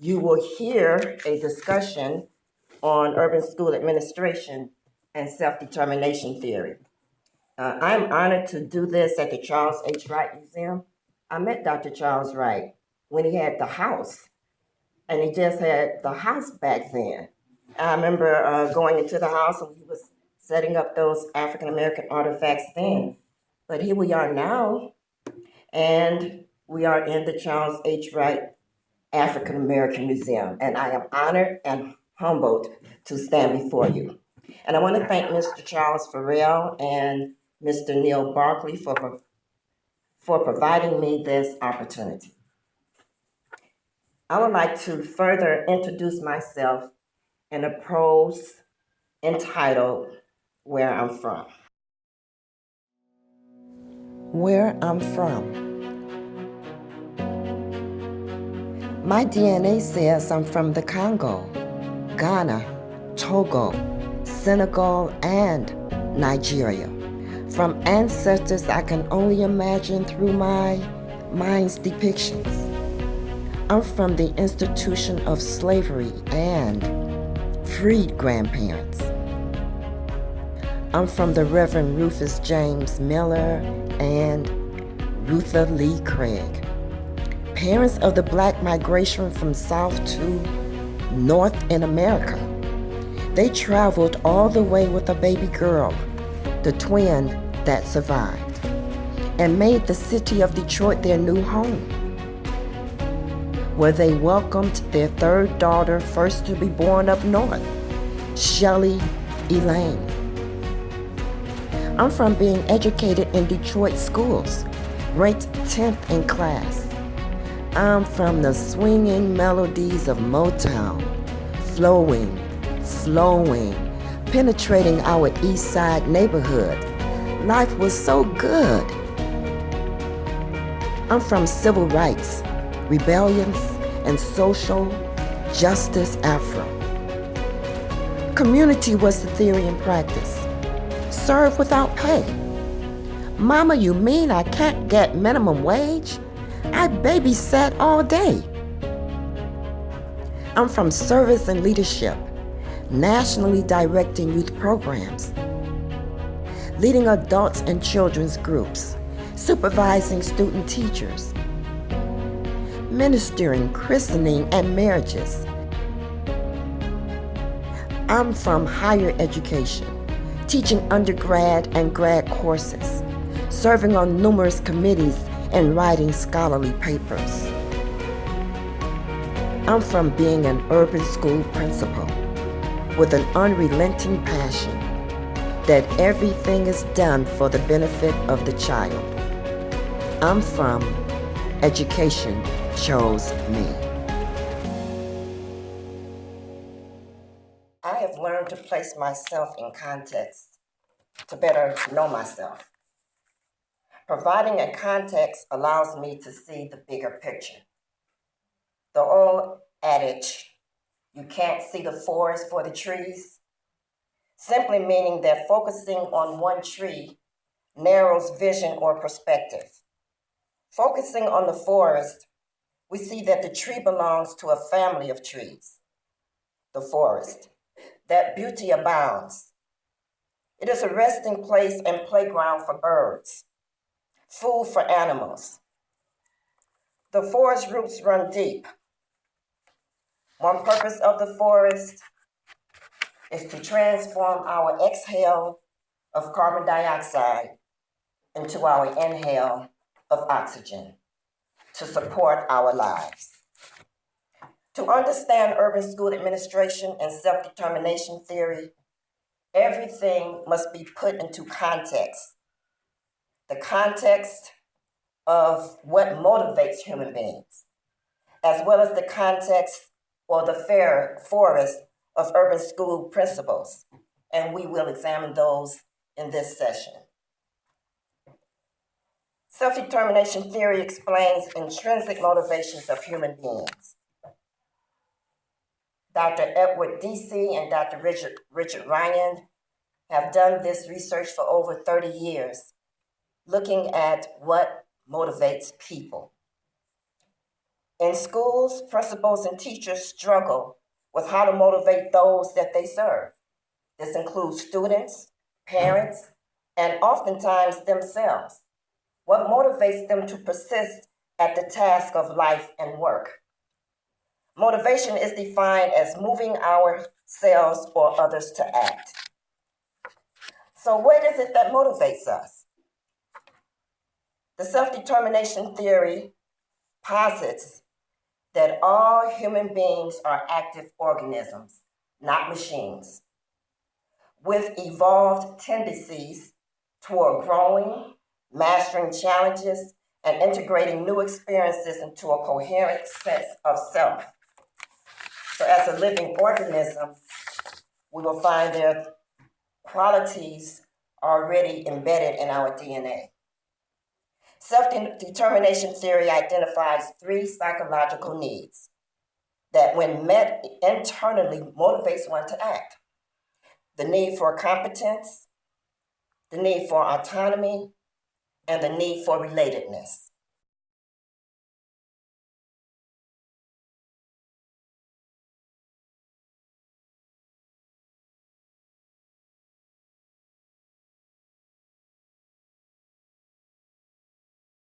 you will hear a discussion on urban school administration and self-determination theory. I'm honored to do this at the Charles H. Wright Museum. I met Dr. Charles Wright when he had the house, and he just had the house back then. I remember going into the house and he was setting up those African American artifacts then. But here we are now, and we are in the Charles H. Wright African American Museum, and I am honored and humbled to stand before you. And I want to thank Mr. Charles Farrell and Mr. Neil Barkley for providing me this opportunity. I would like to further introduce myself in a prose entitled Where I'm From. Where I'm from. My DNA says I'm from the Congo, Ghana, Togo, Senegal, and Nigeria. From ancestors I can only imagine through my mind's depictions. I'm from the institution of slavery and freed grandparents. I'm from the Reverend Rufus James Miller and Rutha Lee Craig, parents of the Black migration from South to North in America. They traveled all the way with a baby girl, the twin that survived, and made the city of Detroit their new home, where they welcomed their third daughter, first to be born up north, Shelley Elaine. I'm from being educated in Detroit schools, ranked 10th in class. I'm from the swinging melodies of Motown, flowing, penetrating our East Side neighborhood. Life was so good. I'm from civil rights, rebellions, and social justice Afro. Community was the theory and practice. Serve without pay. Mama, you mean I can't get minimum wage? I babysat all day. I'm from service and leadership, nationally directing youth programs, leading adults and children's groups, supervising student teachers, ministering, christening, and marriages. I'm from higher education, teaching undergrad and grad courses, serving on numerous committees and writing scholarly papers. I'm from being an urban school principal with an unrelenting passion that everything is done for the benefit of the child. I'm from Education Chose Me. I have learned to place myself in context to better know myself. Providing a context allows me to see the bigger picture. The old adage, you can't see the forest for the trees, simply meaning that focusing on one tree narrows vision or perspective. Focusing on the forest, we see that the tree belongs to a family of trees, the forest, that beauty abounds. It is a resting place and playground for birds, food for animals. The forest roots run deep. One purpose of the forest is to transform our exhale of carbon dioxide into our inhale of oxygen to support our lives. To understand urban school administration and self-determination theory, everything must be put into context. The context of what motivates human beings, as well as the context or the forest of urban school principles, and we will examine those in this session. Self-determination theory explains intrinsic motivations of human beings. Dr. Edward Deasy and Dr. Richard Ryan have done this research for over 30 years, looking at what motivates people. In schools, principals and teachers struggle with how to motivate those that they serve. This includes students, parents, and oftentimes themselves. What motivates them to persist at the task of life and work? Motivation is defined as moving ourselves or others to act. So what is it that motivates us? The self-determination theory posits that all human beings are active organisms, not machines, with evolved tendencies toward growing, mastering challenges, and integrating new experiences into a coherent sense of self. So as a living organism, we will find their qualities already embedded in our DNA. Self-determination theory identifies 3 psychological needs that, when met internally, motivates one to act. The need for competence, the need for autonomy, and the need for relatedness.